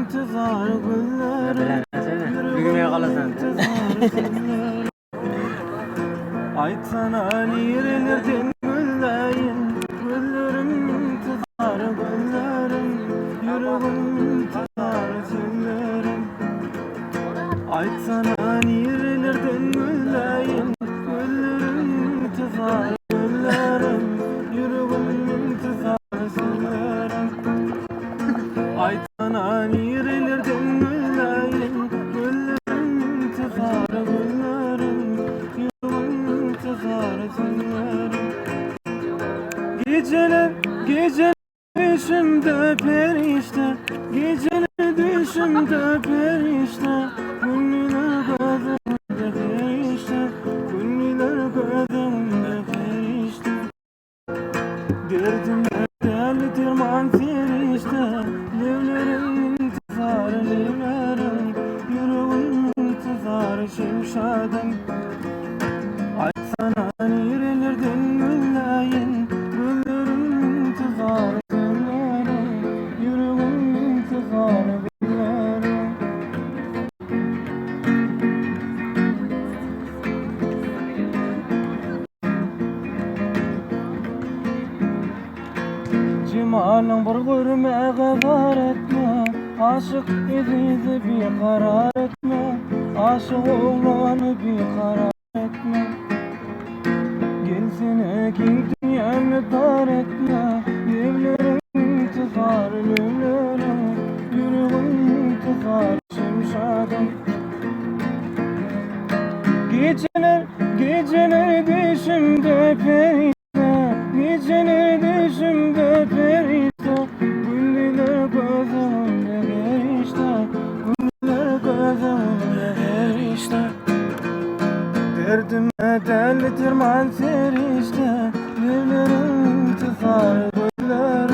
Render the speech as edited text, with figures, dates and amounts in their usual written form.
intizar günlerim. Büyümeye kalasın. Aytsana nirelerden güllayin, güllerim intizar günlerim. Yüreğim intizar günlerim. Aytsana nirelerden güllayin, güllerim intizar günlerim. Yüreğim intizar günlerim. Aytsana nirelerden güllayin, güllerim intizar günlerim. Yüreğim intizar günlerim. Geceler, geceler düşümde perişte, geceler düşümde perişte. Günler gözümde perişte, günler gözümde perişte. Derdime deli dirman perişte, levlerim intizar levlerim. Yüreğim intizar şimşadım. Aytsana nirelerden güllayin, güllerim intizar günlerim. Yüreğim intizar günlerim. Cemalın bir görmeye var etme, aşık edildi bir karar etme, aşık olanı bir karar etme. Gelsene keng dünyamı dar etme, evlerim intizar evlerim. Yüreğim intizar şimşadım. Geceler, geceler düşümde perişte, geceler düşümde perişte. Güller gözümde perişte, güller gözümde perişte. Derdime deli dirman serişte, levlerim intizar güller.